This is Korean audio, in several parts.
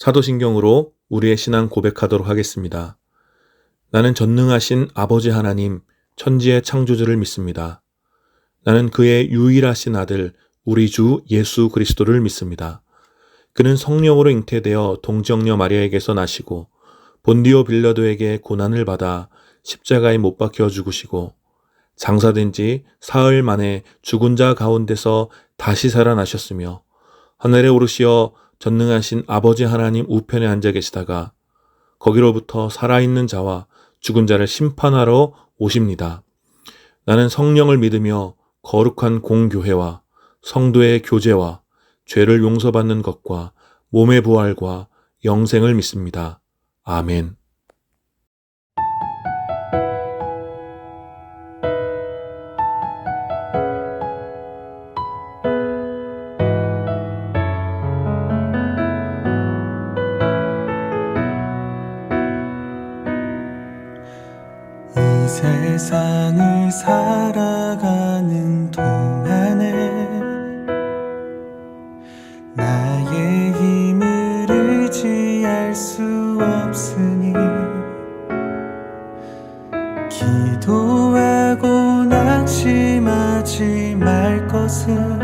사도신경으로 우리의 신앙 고백하도록 하겠습니다. 나는 전능하신 아버지 하나님, 천지의 창조주를 믿습니다. 나는 그의 유일하신 아들, 우리 주 예수 그리스도를 믿습니다. 그는 성령으로 잉태되어 동정녀 마리아에게서 나시고 본디오 빌라도에게 고난을 받아 십자가에 못 박혀 죽으시고 장사된 지 사흘 만에 죽은 자 가운데서 다시 살아나셨으며 하늘에 오르시어 전능하신 아버지 하나님 우편에 앉아 계시다가 거기로부터 살아있는 자와 죽은 자를 심판하러 오십니다. 나는 성령을 믿으며 거룩한 공교회와 성도의 교제와 죄를 용서받는 것과 몸의 부활과 영생을 믿습니다. 아멘. 이 세상을 살아가는 동안에 나의 힘을 의지할 수 없으니 기도하고 낙심하지 말 것은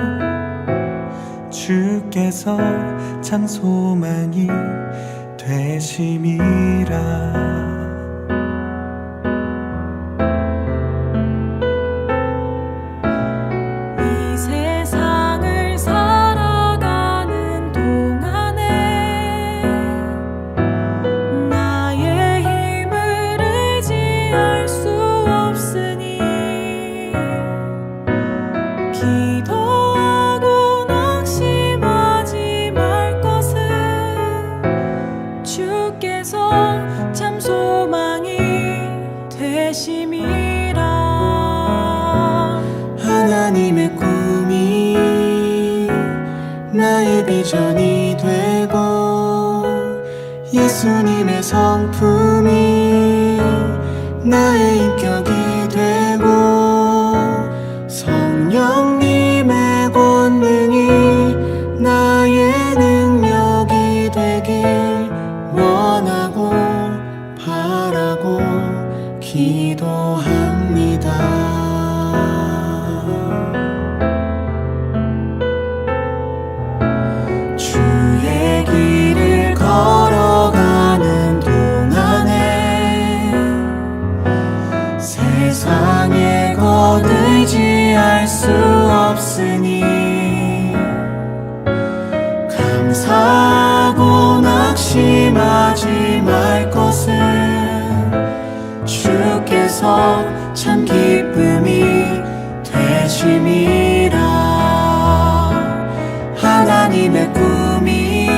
주께서 참 소망이 되심이라. 하나님의 꿈이 나의 비전이 되고 예수님의 성품이 나의 인격이 되고 성령님의 권능이 나의 능력이 되길 원하고 바라고 기도합니다. 주의 길을 걸어가는 동안에 세상에 곧 의지할 수 없으니 감사하고 낙심하지 말 것은 주께서 참 기쁨이 되심이라. 하나님의 꿈이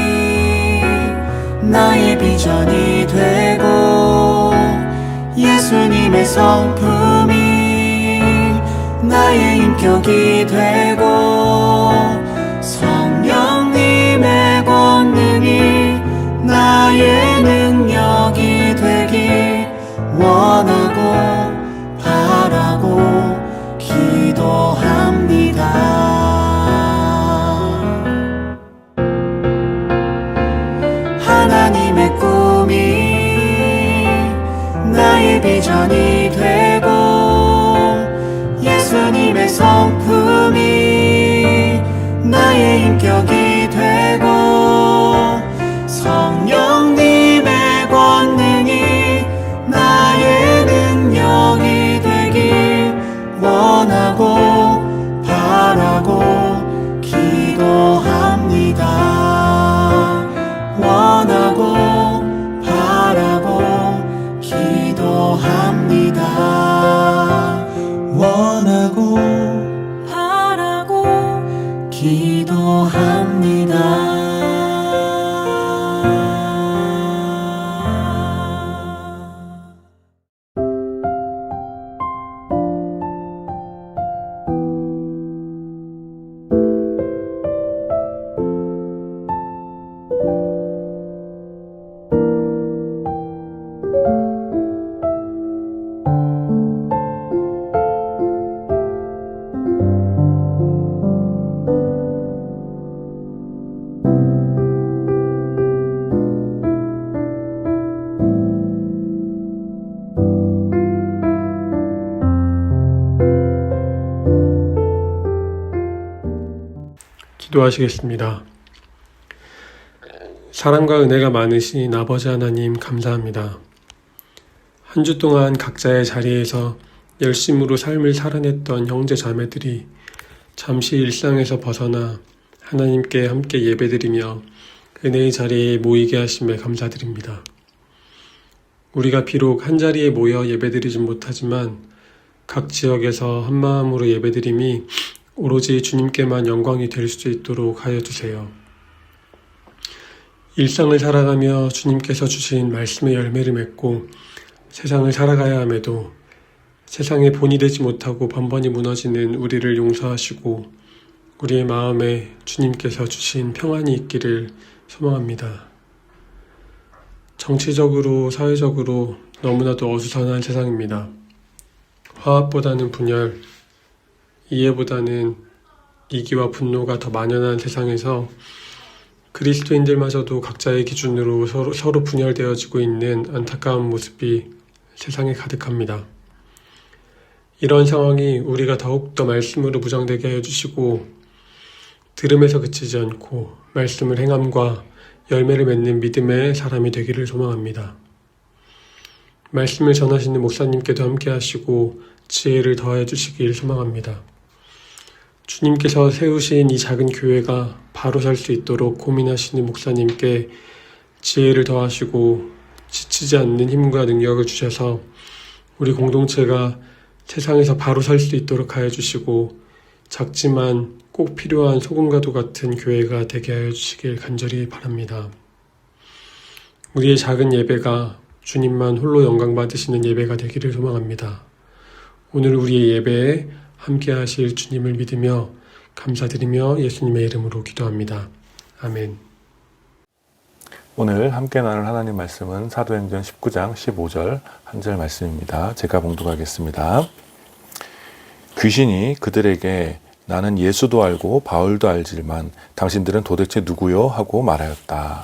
나의 비전이 되고 예수님의 성품이 나의 인격이 되고 성령님의 권능이 나의 능력이 되길 원하고 바라고 기도합니다. 하나님의 꿈이 나의 비전이 되고 예수님의 성품이 나의 인격이 되고 성령님의 권능이 나의 능력이 되길 원하고 바라고 기도합니다. 원하고 바라고 기도합니다. 원하고 바라고 기도합니다. 기도하시겠습니다. 사랑과 은혜가 많으신 아버지 하나님 감사합니다. 한 주 동안 각자의 자리에서 열심으로 삶을 살아냈던 형제 자매들이 잠시 일상에서 벗어나 하나님께 함께 예배드리며 은혜의 자리에 모이게 하심에 감사드립니다. 우리가 비록 한 자리에 모여 예배드리진 못하지만 각 지역에서 한 마음으로 예배드림이 오로지 주님께만 영광이 될 수 있도록 하여 주세요. 일상을 살아가며 주님께서 주신 말씀의 열매를 맺고 세상을 살아가야 함에도 세상의 본이 되지 못하고 번번이 무너지는 우리를 용서하시고 우리의 마음에 주님께서 주신 평안이 있기를 소망합니다. 정치적으로, 사회적으로 너무나도 어수선한 세상입니다. 화합보다는 분열, 이해보다는 이기와 분노가 더 만연한 세상에서 그리스도인들마저도 각자의 기준으로 서로 분열되어지고 있는 안타까운 모습이 세상에 가득합니다. 이런 상황이 우리가 더욱더 말씀으로 무장되게 하여 주시고 들음에서 그치지 않고 말씀을 행함과 열매를 맺는 믿음의 사람이 되기를 소망합니다. 말씀을 전하시는 목사님께도 함께 하시고 지혜를 더하여 주시길 소망합니다. 주님께서 세우신 이 작은 교회가 바로 설 수 있도록 고민하시는 목사님께 지혜를 더하시고 지치지 않는 힘과 능력을 주셔서 우리 공동체가 세상에서 바로 설 수 있도록 하여 주시고 작지만 꼭 필요한 소금과도 같은 교회가 되게 하여 주시길 간절히 바랍니다. 우리의 작은 예배가 주님만 홀로 영광 받으시는 예배가 되기를 소망합니다. 오늘 우리의 예배에 함께 하실 주님을 믿으며 감사드리며 예수님의 이름으로 기도합니다. 아멘. 오늘 함께 나눌 하나님 말씀은 사도행전 19장 15절 한 절 말씀입니다. 제가 봉독하겠습니다. 귀신이 그들에게 나는 예수도 알고 바울도 알지만 당신들은 도대체 누구요? 하고 말하였다.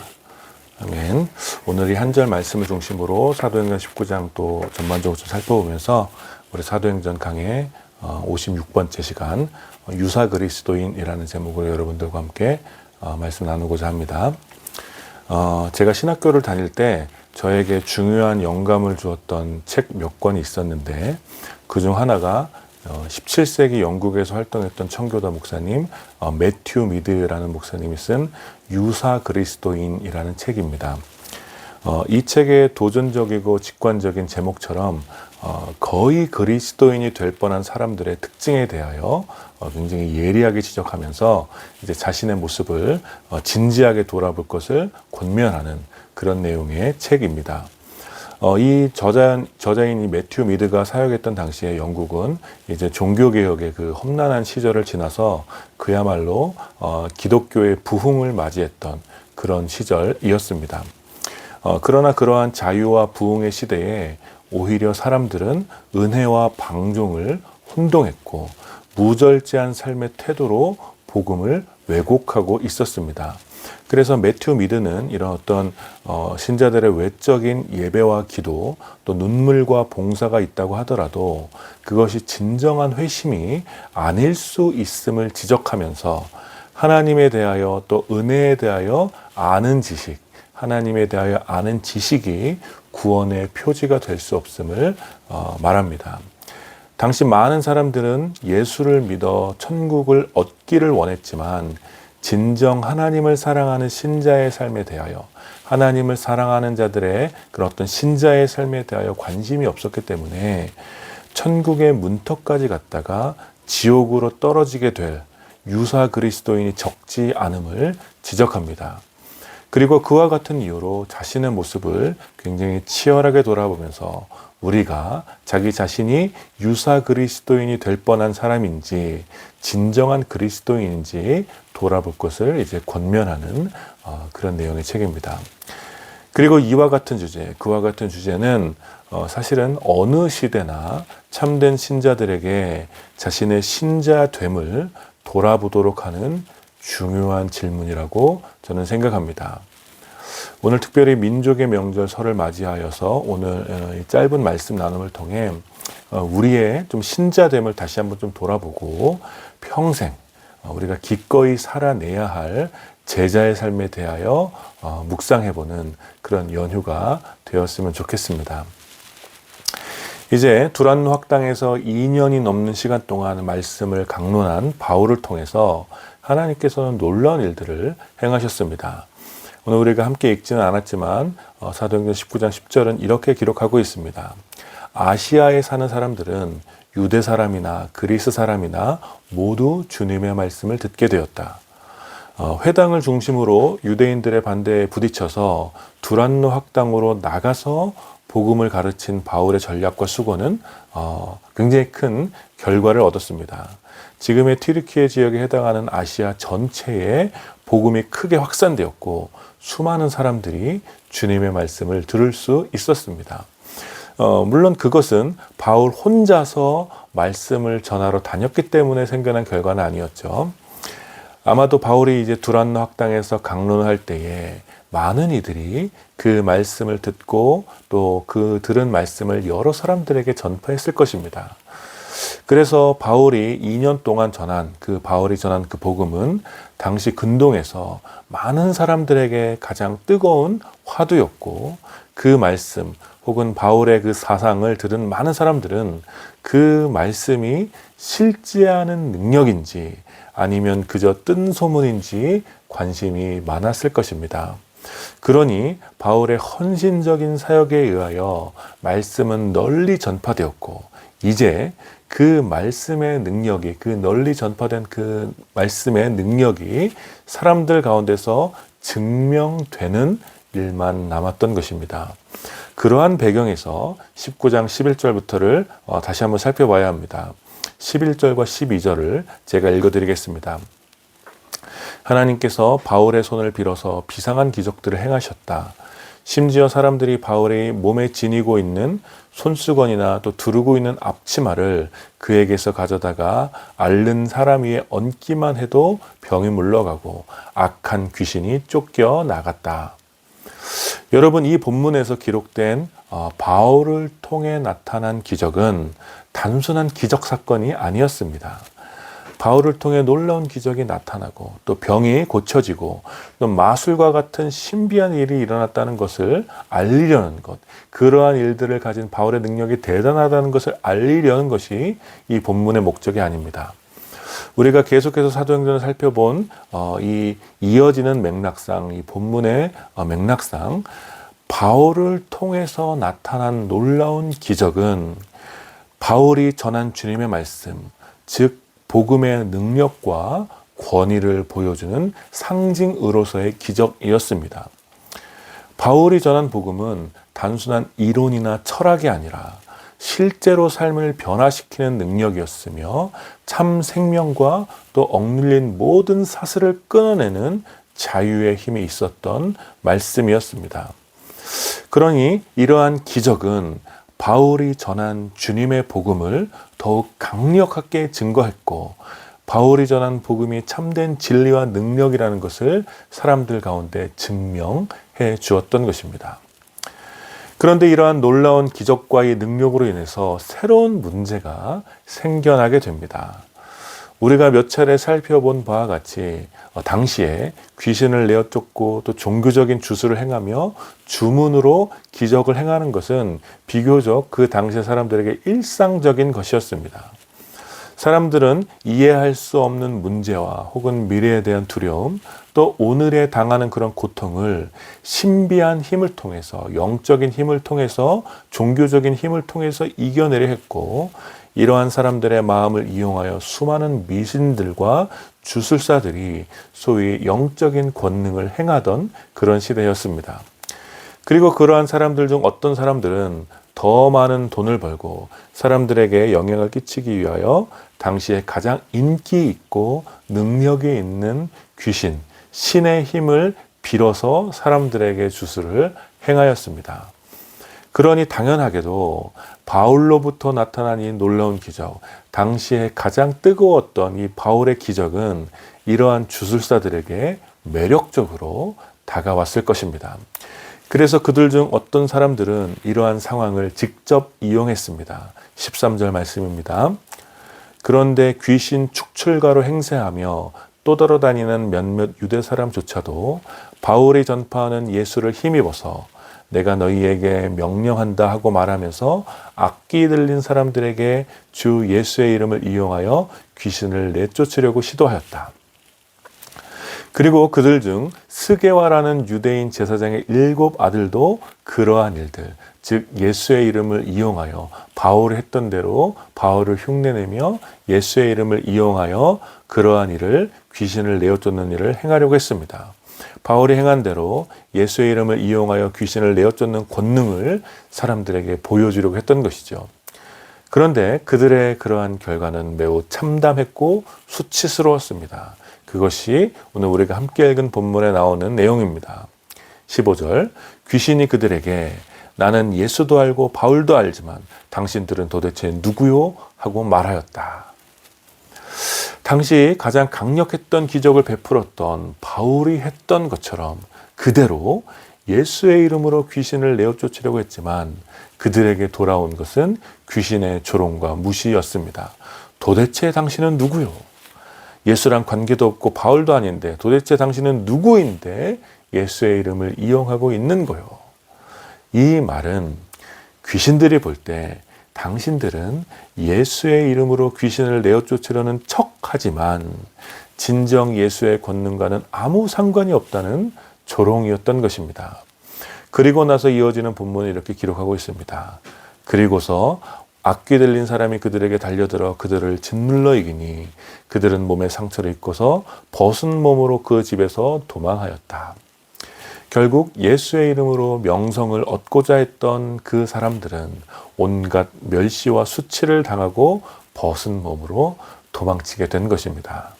아멘. 오늘 이 한 절 말씀을 중심으로 사도행전 19장 또 전반적으로 좀 살펴보면서 우리 사도행전 강의 56번째 시간 유사 그리스도인이라는 제목으로 여러분들과 함께 말씀 나누고자 합니다. 제가 신학교를 다닐 때 저에게 중요한 영감을 주었던 책 몇 권이 있었는데 그중 하나가 17세기 영국에서 활동했던 청교도 목사님 매튜 미드라는 목사님이 쓴 유사 그리스도인이라는 책입니다. 이 책의 도전적이고 직관적인 제목처럼 거의 그리스도인이 될 뻔한 사람들의 특징에 대하여 굉장히 예리하게 지적하면서 이제 자신의 모습을 진지하게 돌아볼 것을 권면하는 그런 내용의 책입니다. 이 저자인 이 매튜 미드가 사역했던 당시에 영국은 이제 종교개혁의 그 험난한 시절을 지나서 그야말로 기독교의 부흥을 맞이했던 그런 시절이었습니다. 그러나 그러한 자유와 부흥의 시대에 오히려 사람들은 은혜와 방종을 혼동했고 무절제한 삶의 태도로 복음을 왜곡하고 있었습니다. 그래서 매튜 미드는 이런 어떤 신자들의 외적인 예배와 기도 또 눈물과 봉사가 있다고 하더라도 그것이 진정한 회심이 아닐 수 있음을 지적하면서 하나님에 대하여 또 은혜에 대하여 아는 지식, 하나님에 대하여 아는 지식이 구원의 표지가 될 수 없음을 말합니다. 당시 많은 사람들은 예수를 믿어 천국을 얻기를 원했지만 진정 하나님을 사랑하는 신자의 삶에 대하여 하나님을 사랑하는 자들의 그런 어떤 신자의 삶에 대하여 관심이 없었기 때문에 천국의 문턱까지 갔다가 지옥으로 떨어지게 될 유사 그리스도인이 적지 않음을 지적합니다. 그리고 그와 같은 이유로 자신의 모습을 굉장히 치열하게 돌아보면서 우리가 자기 자신이 유사 그리스도인이 될 뻔한 사람인지 진정한 그리스도인인지 돌아볼 것을 이제 권면하는 그런 내용의 책입니다. 그리고 이와 같은 주제, 그와 같은 주제는 사실은 어느 시대나 참된 신자들에게 자신의 신자됨을 돌아보도록 하는 중요한 질문이라고 저는 생각합니다. 오늘 특별히 민족의 명절 설을 맞이하여서 오늘 이 짧은 말씀 나눔을 통해 우리의 좀 신자됨을 다시 한번 좀 돌아보고 평생 우리가 기꺼이 살아내야 할 제자의 삶에 대하여 묵상해보는 그런 연휴가 되었으면 좋겠습니다. 이제 두란노 학당에서 2년이 넘는 시간 동안 말씀을 강론한 바울을 통해서 하나님께서는 놀라운 일들을 행하셨습니다. 오늘 우리가 함께 읽지는 않았지만 사도행전 19장 10절은 이렇게 기록하고 있습니다. 아시아에 사는 사람들은 유대 사람이나 그리스 사람이나 모두 주님의 말씀을 듣게 되었다. 회당을 중심으로 유대인들의 반대에 부딪혀서 두란노 학당으로 나가서 복음을 가르친 바울의 전략과 수고는 굉장히 큰 결과를 얻었습니다. 지금의 튀르키예 지역에 해당하는 아시아 전체에 복음이 크게 확산되었고 수많은 사람들이 주님의 말씀을 들을 수 있었습니다. 물론 그것은 바울 혼자서 말씀을 전하러 다녔기 때문에 생겨난 결과는 아니었죠. 아마도 바울이 이제 두란노 학당에서 강론을 할 때에 많은 이들이 그 말씀을 듣고 또 그 들은 말씀을 여러 사람들에게 전파했을 것입니다. 그래서 바울이 2년 동안 바울이 전한 그 복음은 당시 근동에서 많은 사람들에게 가장 뜨거운 화두였고 그 말씀 혹은 바울의 그 사상을 들은 많은 사람들은 그 말씀이 실제하는 능력인지 아니면 그저 뜬 소문인지 관심이 많았을 것입니다. 그러니 바울의 헌신적인 사역에 의하여 말씀은 널리 전파되었고 이제 그 말씀의 능력이 그 널리 전파된 그 말씀의 능력이 사람들 가운데서 증명되는 일만 남았던 것입니다. 그러한 배경에서 19장 11절부터를 다시 한번 살펴봐야 합니다. 11절과 12절을 제가 읽어드리겠습니다. 하나님께서 바울의 손을 빌어서 비상한 기적들을 행하셨다. 심지어 사람들이 바울이 몸에 지니고 있는 손수건이나 또 두르고 있는 앞치마를 그에게서 가져다가 앓는 사람 위에 얹기만 해도 병이 물러가고 악한 귀신이 쫓겨 나갔다. 여러분, 이 본문에서 기록된 바울을 통해 나타난 기적은 단순한 기적 사건이 아니었습니다. 바울을 통해 놀라운 기적이 나타나고 또 병이 고쳐지고 또 마술과 같은 신비한 일이 일어났다는 것을 알리려는 것, 그러한 일들을 가진 바울의 능력이 대단하다는 것을 알리려는 것이 이 본문의 목적이 아닙니다. 우리가 계속해서 사도행전을 살펴본 이 이어지는 맥락상, 이 본문의 맥락상, 바울을 통해서 나타난 놀라운 기적은 바울이 전한 주님의 말씀, 즉 복음의 능력과 권위를 보여주는 상징으로서의 기적이었습니다. 바울이 전한 복음은 단순한 이론이나 철학이 아니라 실제로 삶을 변화시키는 능력이었으며 참 생명과 또 억눌린 모든 사슬을 끊어내는 자유의 힘이 있었던 말씀이었습니다. 그러니 이러한 기적은 바울이 전한 주님의 복음을 더욱 강력하게 증거했고 바울이 전한 복음이 참된 진리와 능력이라는 것을 사람들 가운데 증명해 주었던 것입니다. 그런데 이러한 놀라운 기적과 이 능력으로 인해서 새로운 문제가 생겨나게 됩니다. 우리가 몇 차례 살펴본 바와 같이 당시에 귀신을 내어 쫓고 또 종교적인 주술을 행하며 주문으로 기적을 행하는 것은 비교적 그 당시 사람들에게 일상적인 것이었습니다. 사람들은 이해할 수 없는 문제와 혹은 미래에 대한 두려움, 또 오늘에 당하는 그런 고통을 신비한 힘을 통해서, 영적인 힘을 통해서, 종교적인 힘을 통해서 이겨내려 했고, 이러한 사람들의 마음을 이용하여 수많은 미신들과 주술사들이 소위 영적인 권능을 행하던 그런 시대였습니다. 그리고 그러한 사람들 중 어떤 사람들은 더 많은 돈을 벌고 사람들에게 영향을 끼치기 위하여 당시에 가장 인기 있고 능력이 있는 귀신, 신의 힘을 빌어서 사람들에게 주술을 행하였습니다. 그러니 당연하게도 바울로부터 나타난 이 놀라운 기적, 당시에 가장 뜨거웠던 이 바울의 기적은 이러한 주술사들에게 매력적으로 다가왔을 것입니다. 그래서 그들 중 어떤 사람들은 이러한 상황을 직접 이용했습니다. 13절 말씀입니다. 그런데 귀신 축출가로 행세하며 떠돌아다니는 몇몇 유대 사람조차도 바울이 전파하는 예수를 힘입어서 내가 너희에게 명령한다 하고 말하면서 악기 들린 사람들에게 주 예수의 이름을 이용하여 귀신을 내쫓으려고 시도하였다. 그리고 그들 중 스게와라는 유대인 제사장의 7 아들도 그러한 일들, 즉 예수의 이름을 이용하여 바울이 했던 대로 바울을 흉내내며 예수의 이름을 이용하여 그러한 일을, 귀신을 내어쫓는 일을 행하려고 했습니다. 바울이 행한 대로 예수의 이름을 이용하여 귀신을 내어쫓는 권능을 사람들에게 보여주려고 했던 것이죠. 그런데 그들의 그러한 결과는 매우 참담했고 수치스러웠습니다. 그것이 오늘 우리가 함께 읽은 본문에 나오는 내용입니다. 15절, 귀신이 그들에게 나는 예수도 알고 바울도 알지만 당신들은 도대체 누구요? 하고 말하였다. 당시 가장 강력했던 기적을 베풀었던 바울이 했던 것처럼 그대로 예수의 이름으로 귀신을 내어쫓으려고 했지만 그들에게 돌아온 것은 귀신의 조롱과 무시였습니다. 도대체 당신은 누구요? 예수랑 관계도 없고 바울도 아닌데 도대체 당신은 누구인데 예수의 이름을 이용하고 있는 거요? 이 말은 귀신들이 볼 때 당신들은 예수의 이름으로 귀신을 내어쫓으려는 척하지만 진정 예수의 권능과는 아무 상관이 없다는 조롱이었던 것입니다. 그리고 나서 이어지는 본문을 이렇게 기록하고 있습니다. 그리고서 악귀 들린 사람이 그들에게 달려들어 그들을 짓눌러 이기니 그들은 몸에 상처를 입고서 벗은 몸으로 그 집에서 도망하였다. 결국 예수의 이름으로 명성을 얻고자 했던 그 사람들은 온갖 멸시와 수치를 당하고 벗은 몸으로 도망치게 된 것입니다.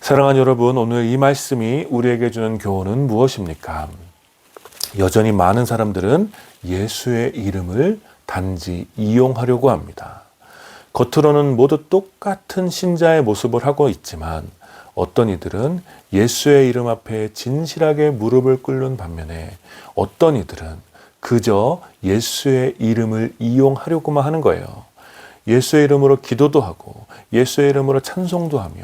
사랑하는 여러분, 오늘 이 말씀이 우리에게 주는 교훈은 무엇입니까? 여전히 많은 사람들은 예수의 이름을 단지 이용하려고 합니다. 겉으로는 모두 똑같은 신자의 모습을 하고 있지만 어떤 이들은 예수의 이름 앞에 진실하게 무릎을 꿇는 반면에 어떤 이들은 그저 예수의 이름을 이용하려고만 하는 거예요. 예수의 이름으로 기도도 하고 예수의 이름으로 찬송도 하며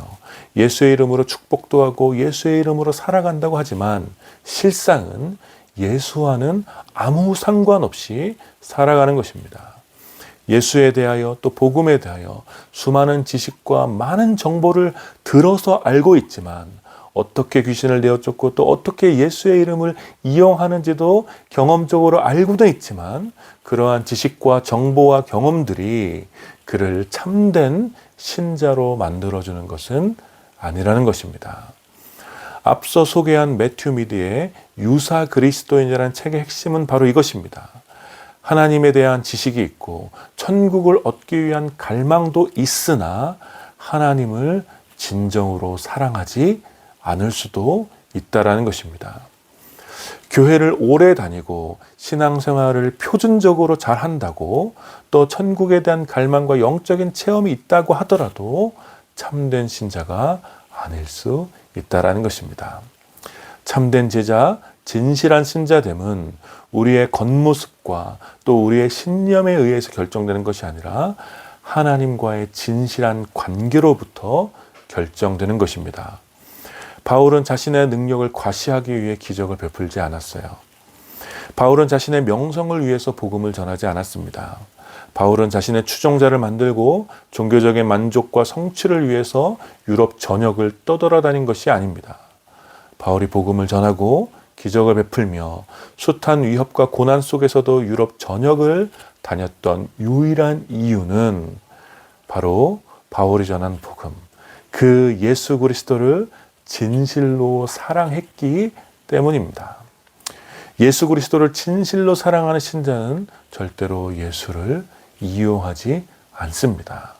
예수의 이름으로 축복도 하고 예수의 이름으로 살아간다고 하지만 실상은 예수와는 아무 상관없이 살아가는 것입니다. 예수에 대하여 또 복음에 대하여 수많은 지식과 많은 정보를 들어서 알고 있지만 어떻게 귀신을 내어쫓고 또 어떻게 예수의 이름을 이용하는지도 경험적으로 알고도 있지만 그러한 지식과 정보와 경험들이 그를 참된 신자로 만들어주는 것은 아니라는 것입니다. 앞서 소개한 매튜 미디의 유사 그리스도인이라는 책의 핵심은 바로 이것입니다. 하나님에 대한 지식이 있고 천국을 얻기 위한 갈망도 있으나 하나님을 진정으로 사랑하지 않을 수도 있다라는 것입니다. 교회를 오래 다니고 신앙생활을 표준적으로 잘 한다고 또 천국에 대한 갈망과 영적인 체험이 있다고 하더라도 참된 신자가 아닐 수 있다라는 것입니다. 참된 제자, 진실한 신자됨은 우리의 겉모습과 또 우리의 신념에 의해서 결정되는 것이 아니라 하나님과의 진실한 관계로부터 결정되는 것입니다. 바울은 자신의 능력을 과시하기 위해 기적을 베풀지 않았어요. 바울은 자신의 명성을 위해서 복음을 전하지 않았습니다. 바울은 자신의 추종자를 만들고 종교적인 만족과 성취를 위해서 유럽 전역을 떠돌아다닌 것이 아닙니다. 바울이 복음을 전하고 기적을 베풀며 숱한 위협과 고난 속에서도 유럽 전역을 다녔던 유일한 이유는 바로 바울이 전한 복음, 그 예수 그리스도를 진실로 사랑했기 때문입니다. 예수 그리스도를 진실로 사랑하는 신자는 절대로 예수를 이용하지 않습니다.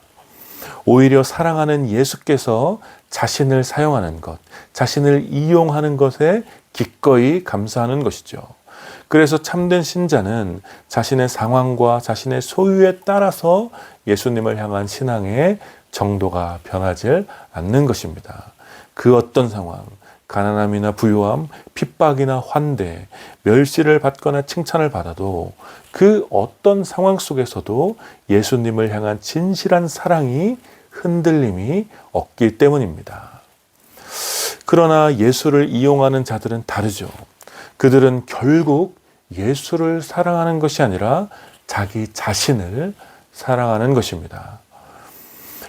오히려 사랑하는 예수께서 자신을 사용하는 것, 자신을 이용하는 것에 기꺼이 감사하는 것이죠. 그래서 참된 신자는 자신의 상황과 자신의 소유에 따라서 예수님을 향한 신앙의 정도가 변하지 않는 것입니다. 그 어떤 상황, 가난함이나 부유함, 핍박이나 환대, 멸시를 받거나 칭찬을 받아도 그 어떤 상황 속에서도 예수님을 향한 진실한 사랑이 흔들림이 없기 때문입니다. 그러나 예수를 이용하는 자들은 다르죠. 그들은 결국 예수를 사랑하는 것이 아니라 자기 자신을 사랑하는 것입니다.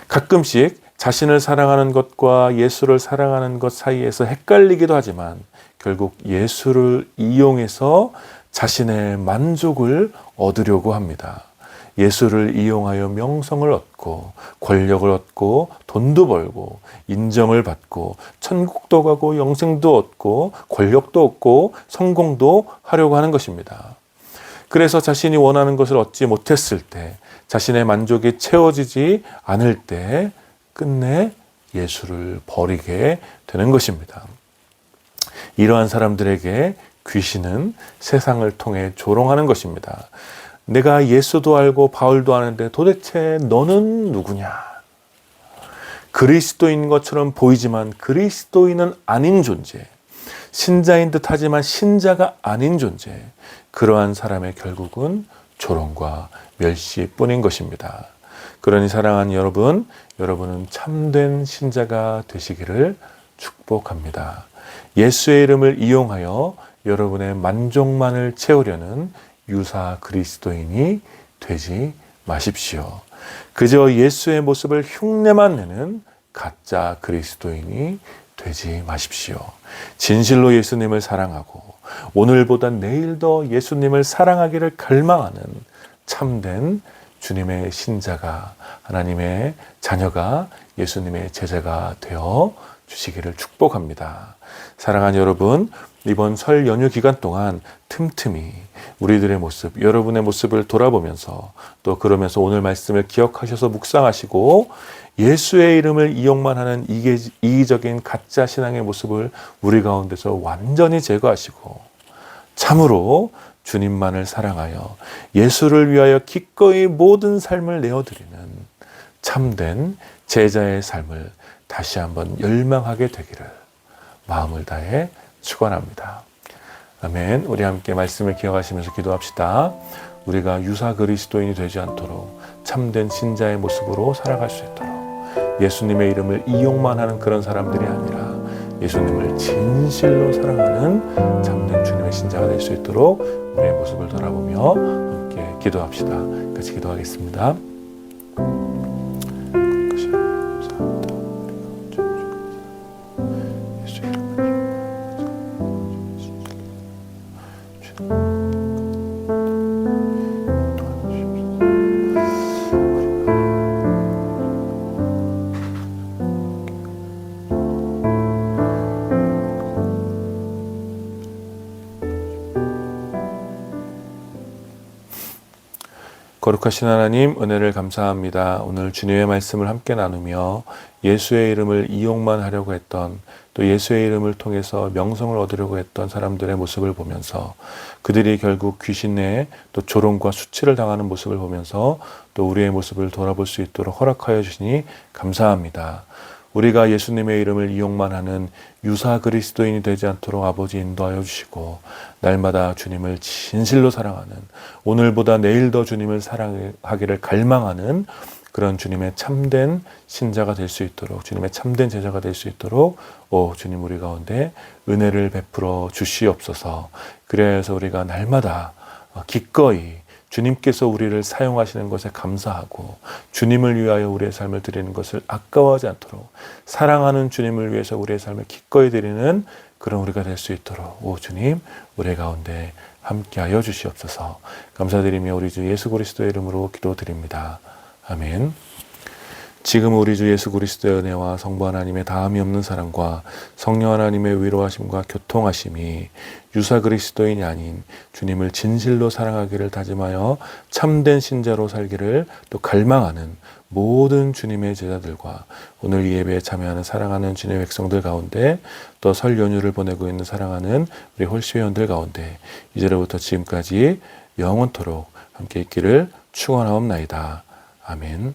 가끔씩 자신을 사랑하는 것과 예수를 사랑하는 것 사이에서 헷갈리기도 하지만 결국 예수를 이용해서 자신의 만족을 얻으려고 합니다. 예수를 이용하여 명성을 얻고 권력을 얻고 돈도 벌고 인정을 받고 천국도 가고 영생도 얻고 권력도 얻고 성공도 하려고 하는 것입니다. 그래서 자신이 원하는 것을 얻지 못했을 때, 자신의 만족이 채워지지 않을 때 끝내 예수를 버리게 되는 것입니다. 이러한 사람들에게 귀신은 세상을 통해 조롱하는 것입니다. 내가 예수도 알고 바울도 아는데 도대체 너는 누구냐? 그리스도인 것처럼 보이지만 그리스도인은 아닌 존재, 신자인 듯 하지만 신자가 아닌 존재, 그러한 사람의 결국은 조롱과 멸시뿐인 것입니다. 그러니 사랑하는 여러분, 여러분은 참된 신자가 되시기를 축복합니다. 예수의 이름을 이용하여 여러분의 만족만을 채우려는 유사 그리스도인이 되지 마십시오. 그저 예수의 모습을 흉내만 내는 가짜 그리스도인이 되지 마십시오. 진실로 예수님을 사랑하고 오늘보다 내일 더 예수님을 사랑하기를 갈망하는 참된 주님의 신자가, 하나님의 자녀가, 예수님의 제자가 되어 주시기를 축복합니다. 사랑하는 여러분, 이번 설 연휴 기간 동안 틈틈이 우리들의 모습, 여러분의 모습을 돌아보면서 또 그러면서 오늘 말씀을 기억하셔서 묵상하시고 예수의 이름을 이용만 하는 이기적인 가짜 신앙의 모습을 우리 가운데서 완전히 제거하시고 참으로 주님만을 사랑하여 예수를 위하여 기꺼이 모든 삶을 내어드리는 참된 제자의 삶을 다시 한번 열망하게 되기를 마음을 다해 축원합니다. 아멘. 우리 함께 말씀을 기억하시면서 기도합시다. 우리가 유사 그리스도인이 되지 않도록 참된 신자의 모습으로 살아갈 수 있도록 예수님의 이름을 이용만 하는 그런 사람들이 아니라 예수님을 진실로 사랑하는 참된 주님의 신자가 될 수 있도록 우리의 모습을 돌아보며 함께 기도합시다. 같이 기도하겠습니다. 거룩하신 하나님, 은혜를 감사합니다. 오늘 주님의 말씀을 함께 나누며 예수의 이름을 이용만 하려고 했던, 또 예수의 이름을 통해서 명성을 얻으려고 했던 사람들의 모습을 보면서 그들이 결국 귀신에 또 조롱과 수치를 당하는 모습을 보면서 또 우리의 모습을 돌아볼 수 있도록 허락하여 주시니 감사합니다. 우리가 예수님의 이름을 이용만 하는 유사 그리스도인이 되지 않도록 아버지 인도하여 주시고 날마다 주님을 진실로 사랑하는, 오늘보다 내일 더 주님을 사랑하기를 갈망하는 그런 주님의 참된 신자가 될 수 있도록, 주님의 참된 제자가 될 수 있도록 주님 우리 가운데 은혜를 베풀어 주시옵소서. 그래야 해서 우리가 날마다 기꺼이 주님께서 우리를 사용하시는 것에 감사하고 주님을 위하여 우리의 삶을 드리는 것을 아까워하지 않도록 사랑하는 주님을 위해서 우리의 삶을 기꺼이 드리는 그런 우리가 될 수 있도록 주님 우리 가운데 함께하여 주시옵소서. 감사드리며 우리 주 예수 그리스도의 이름으로 기도드립니다. 아멘. 지금 우리 주 예수 그리스도의 은혜와 성부 하나님의 다함이 없는 사랑과 성령 하나님의 위로하심과 교통하심이 유사 그리스도인이 아닌 주님을 진실로 사랑하기를 다짐하여 참된 신자로 살기를 또 갈망하는 모든 주님의 제자들과 오늘 이 예배에 참여하는 사랑하는 주님의 백성들 가운데 또 설 연휴를 보내고 있는 사랑하는 우리 홀시회원들 가운데 이제로부터 지금까지 영원토록 함께 있기를 축원하옵나이다. 아멘.